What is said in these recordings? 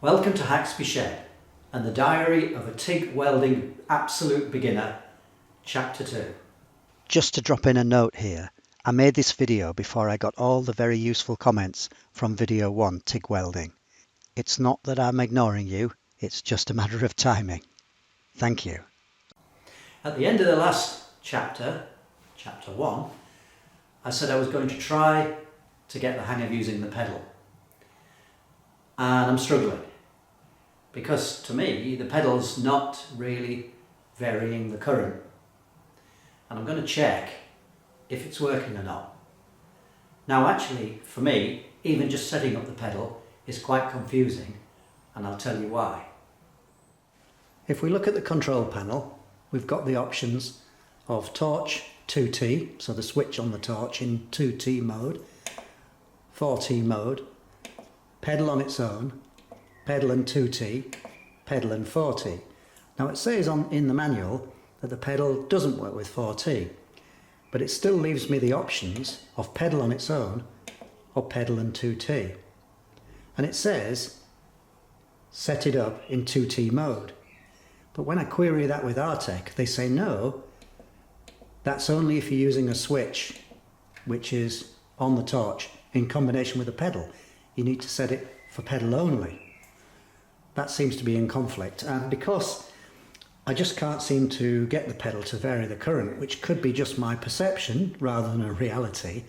Welcome to Haxby Shed and the diary of a TIG welding absolute beginner, chapter 2. Just to drop in a note here, I made this video before I got all the very useful comments from video 1 TIG welding. It's not that I'm ignoring you, it's just a matter of timing. Thank you. At the end of the last chapter, chapter 1, I said I was going to try to get the hang of using the pedal. And I'm struggling because to me the pedal's not really varying the current, and I'm going to check if it's working or not. Now actually for me even just setting up the pedal is quite confusing, and I'll tell you why. If we look at the control panel, we've got the options of torch 2T, so the switch on the torch in 2T mode, 4T mode, pedal on its own, pedal and 2T, pedal and 4T. Now it says in the manual that the pedal doesn't work with 4T, but it still leaves me the options of pedal on its own or pedal and 2T. And it says set it up in 2T mode. But when I query that with Artec, they say no, that's only if you're using a switch which is on the torch in combination with a pedal. You need to set it for pedal only. That seems to be in conflict, and because I just can't seem to get the pedal to vary the current, which could be just my perception rather than a reality,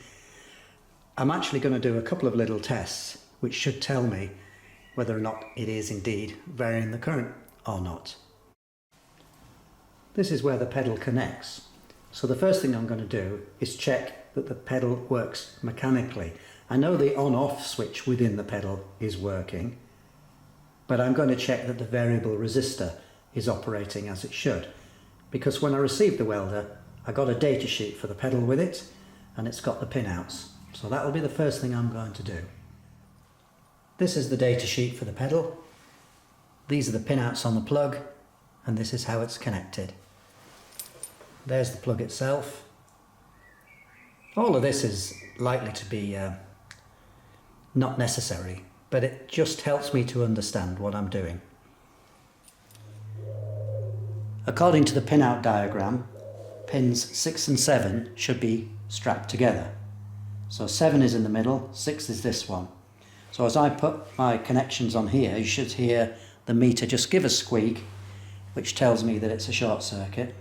I'm actually going to do a couple of little tests which should tell me whether or not it is indeed varying the current or not. This is where the pedal connects. So the first thing I'm going to do is check that the pedal works mechanically. I know the on-off switch within the pedal is working, but I'm going to check that the variable resistor is operating as it should, because when I received the welder I got a data sheet for the pedal with it, and it's got the pinouts. So that will be the first thing I'm going to do. This is the data sheet for the pedal. These are the pinouts on the plug, and this is how it's connected. There's the plug itself. All of this is likely to be not necessary, but it just helps me to understand what I'm doing. According to the pinout diagram, pins 6 and 7 should be strapped together. So 7 is in the middle, 6 is this one. So as I put my connections on here, you should hear the meter just give a squeak, which tells me that it's a short circuit.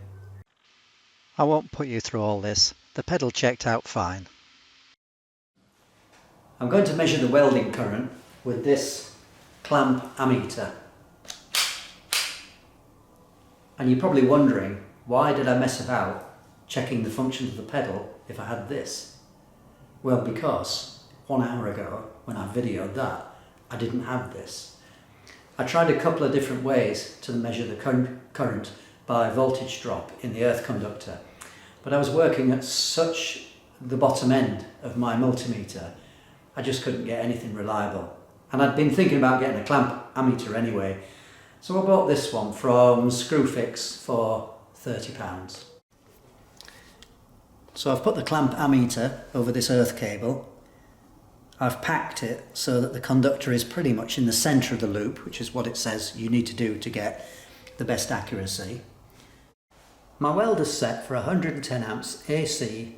I won't put you through all this, the pedal checked out fine. I'm going to measure the welding current with this clamp ammeter. And you're probably wondering, why did I mess about checking the functions of the pedal if I had this? Well, because 1 hour ago when I videoed that, I didn't have this. I tried a couple of different ways to measure the current by voltage drop in the earth conductor, but I was working at such the bottom end of my multimeter, I just couldn't get anything reliable. And I'd been thinking about getting a clamp ammeter anyway, so I bought this one from Screwfix for £30. So I've put the clamp ammeter over this earth cable. I've packed it so that the conductor is pretty much in the centre of the loop, which is what it says you need to do to get the best accuracy. My welder's set for 110 amps AC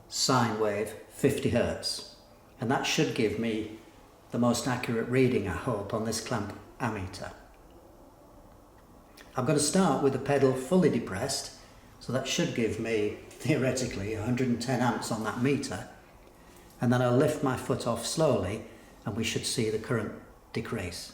sine wave 50 Hz. And that should give me the most accurate reading, I hope, on this clamp ammeter. I'm going to start with the pedal fully depressed, so that should give me, theoretically, 110 amps on that meter. And then I'll lift my foot off slowly, and we should see the current decrease.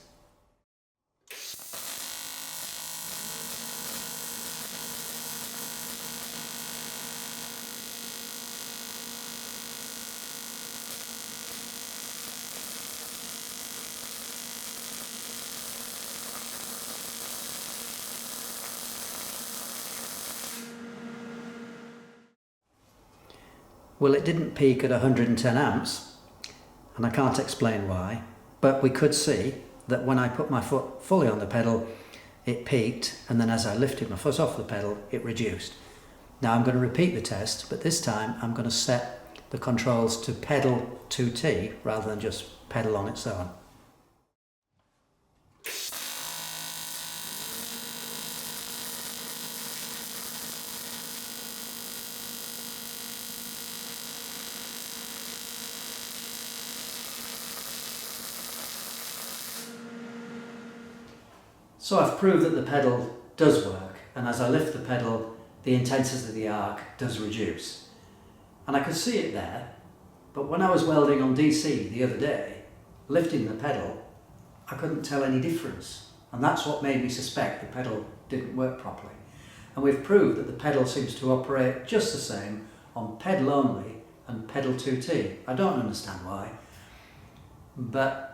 Well, it didn't peak at 110 amps, and I can't explain why, but we could see that when I put my foot fully on the pedal, it peaked, and then as I lifted my foot off the pedal, it reduced. Now I'm going to repeat the test, but this time I'm going to set the controls to pedal 2T rather than just pedal on its own. So I've proved that the pedal does work, and as I lift the pedal, the intensity of the arc does reduce. And I could see it there, but when I was welding on DC the other day, lifting the pedal, I couldn't tell any difference. And that's what made me suspect the pedal didn't work properly. And we've proved that the pedal seems to operate just the same on pedal only and pedal 2T. I don't understand why, but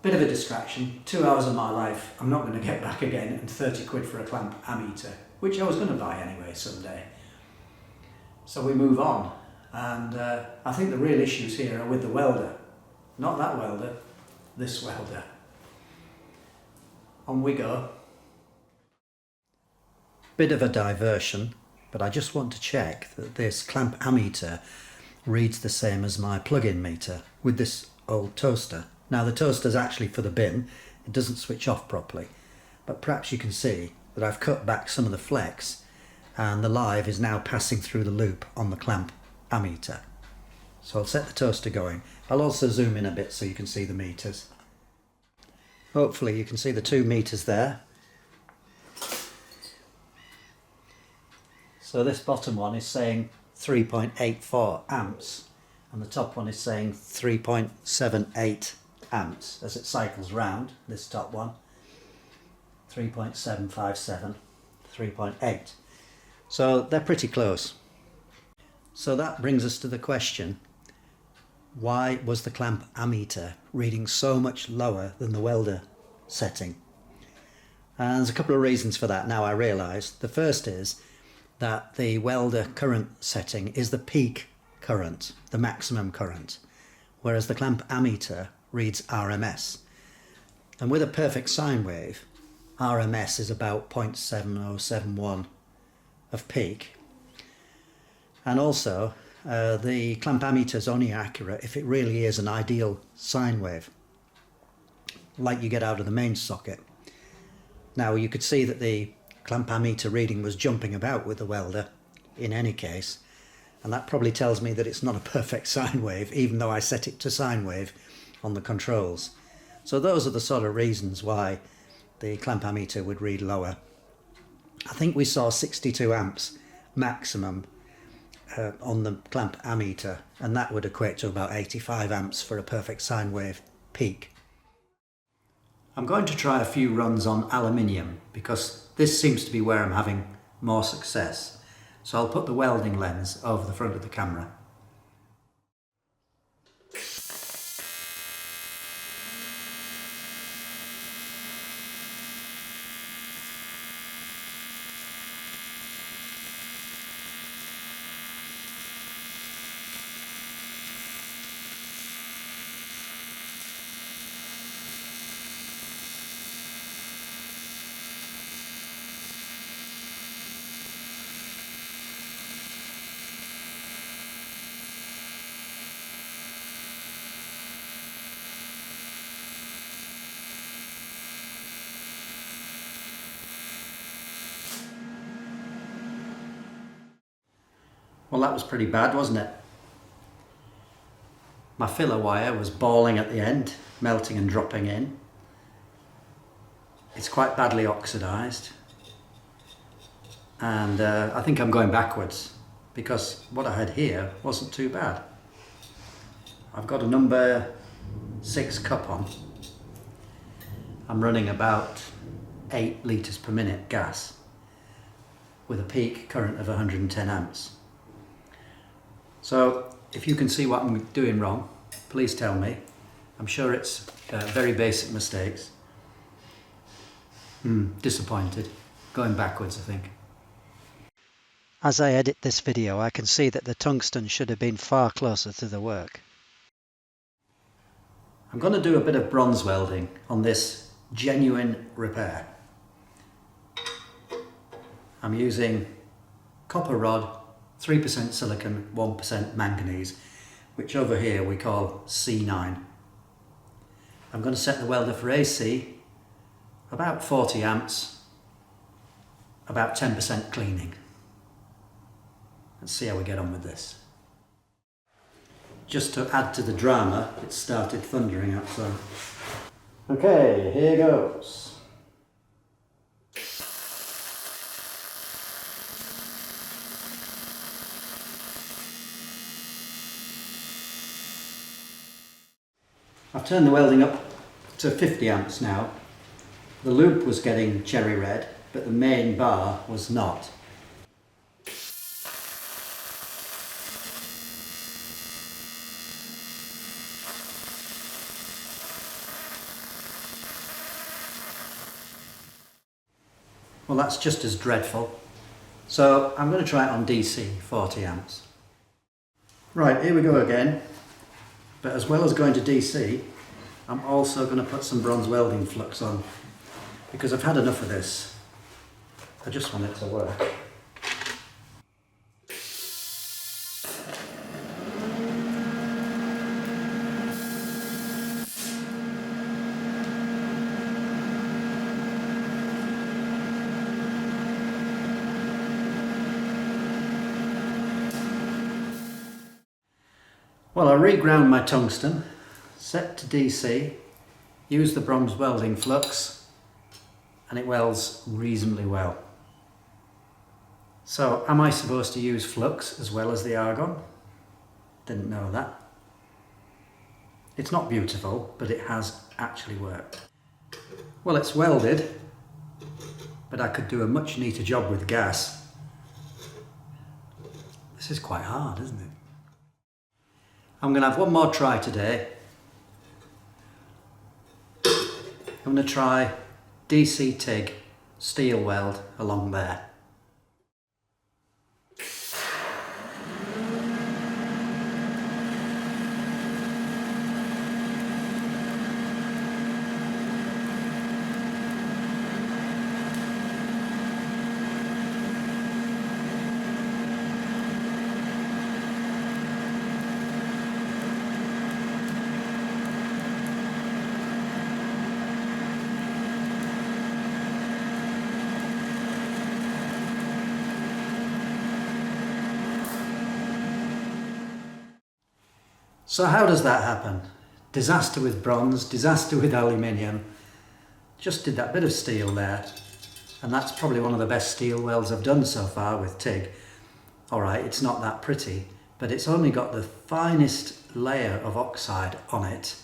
bit of a distraction, 2 hours of my life I'm not going to get back again, and 30 quid for a clamp ammeter, which I was going to buy anyway someday. So we move on, and I think the real issues here are with the welder. Not that welder, this welder. On we go. Bit of a diversion, but I just want to check that this clamp ammeter reads the same as my plug-in meter with this old toaster. Now the toaster's actually for the bin, it doesn't switch off properly, but perhaps you can see that I've cut back some of the flex and the live is now passing through the loop on the clamp ammeter. So I'll set the toaster going. I'll also zoom in a bit so you can see the meters. Hopefully you can see the 2 meters there. So this bottom one is saying 3.84 amps and the top one is saying 3.78 amps as it cycles round, this top one. 3.757, 3.8. So they're pretty close. So that brings us to the question, why was the clamp ammeter reading so much lower than the welder setting? And there's a couple of reasons for that now I realise. The first is that the welder current setting is the peak current, the maximum current, whereas the clamp ammeter reads RMS. And with a perfect sine wave, RMS is about 0.7071 of peak. And also, the clamp ammeter is only accurate if it really is an ideal sine wave, like you get out of the main socket. Now you could see that the clamp ammeter reading was jumping about with the welder in any case, and that probably tells me that it's not a perfect sine wave, even though I set it to sine wave on the controls. So those are the sort of reasons why the clamp ammeter would read lower. I think we saw 62 amps maximum on the clamp ammeter, and that would equate to about 85 amps for a perfect sine wave peak. I'm going to try a few runs on aluminium because this seems to be where I'm having more success. So I'll put the welding lens over the front of the camera. Well, that was pretty bad, wasn't it? My filler wire was balling at the end, melting and dropping in. It's quite badly oxidised. And I think I'm going backwards because what I had here wasn't too bad. I've got a number 6 cup on. I'm running about 8 litres per minute gas with a peak current of 110 amps. So if you can see what I'm doing wrong, please tell me. I'm sure it's very basic mistakes. Disappointed. Going backwards, I think. As I edit this video, I can see that the tungsten should have been far closer to the work. I'm going to do a bit of bronze welding on this genuine repair. I'm using copper rod, 3% silicon, 1% manganese, which over here we call C9. I'm going to set the welder for AC, about 40 amps, about 10% cleaning. Let's see how we get on with this. Just to add to the drama, it started thundering outside. Okay, here goes. I've turned the welding up to 50 amps now. The loop was getting cherry red, but the main bar was not. Well, that's just as dreadful. So I'm going to try it on DC, 40 amps. Right, here we go again. But as well as going to DC, I'm also going to put some bronze welding flux on, because I've had enough of this. I just want it to work. Well, I reground my tungsten, set to DC, use the bronze welding flux, and it welds reasonably well. So, am I supposed to use flux as well as the argon? Didn't know that. It's not beautiful, but it has actually worked. Well, it's welded, but I could do a much neater job with gas. This is quite hard, isn't it? I'm going to have one more try today. I'm going to try DC TIG steel weld along there. So how does that happen? Disaster with bronze, disaster with aluminium. Just did that bit of steel there, and that's probably one of the best steel welds I've done so far with TIG. Alright, it's not that pretty, but it's only got the finest layer of oxide on it,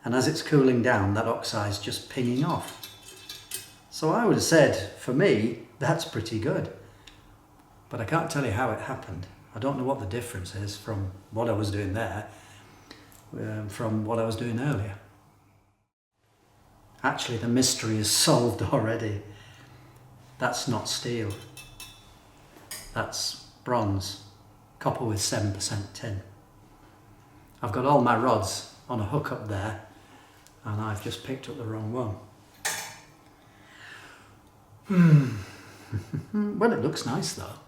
and as it's cooling down, that oxide's just pinging off. So I would have said, for me, that's pretty good. But I can't tell you how it happened. I don't know what the difference is from what I was doing there, from what I was doing earlier. Actually, the mystery is solved already. That's not steel. That's bronze, copper with 7% tin. I've got all my rods on a hook up there, and I've just picked up the wrong one. Well, it looks nice though.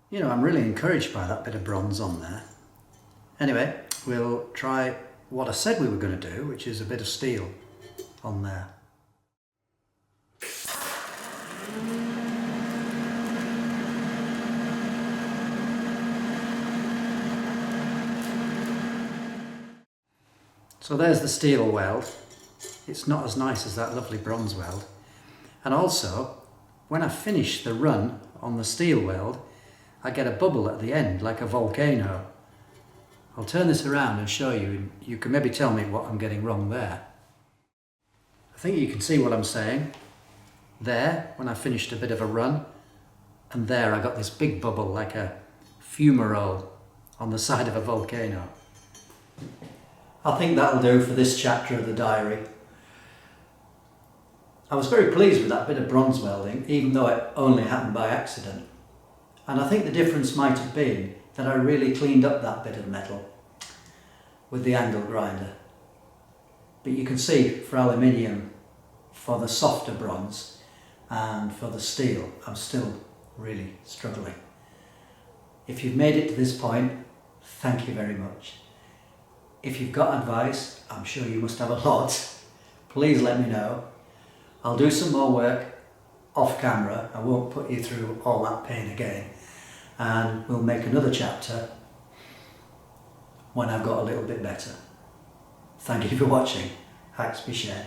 You know, I'm really encouraged by that bit of bronze on there. Anyway, we'll try what I said we were going to do, which is a bit of steel on there. So there's the steel weld. It's not as nice as that lovely bronze weld. And also, when I finish the run on the steel weld, I get a bubble at the end, like a volcano. I'll turn this around and show you, and you can maybe tell me what I'm getting wrong there. I think you can see what I'm saying. There, when I finished a bit of a run, and there I got this big bubble like a fumarole on the side of a volcano. I think that'll do for this chapter of the diary. I was very pleased with that bit of bronze welding, even though it only happened by accident. And I think the difference might have been that I really cleaned up that bit of metal with the angle grinder. But you can see for aluminium, for the softer bronze and for the steel, I'm still really struggling. If you've made it to this point, thank you very much. If you've got advice, I'm sure you must have a lot, please let me know. I'll do some more work off camera. I won't put you through all that pain again. And we'll make another chapter when I've got a little bit better. Thank you for watching. Haxby shed.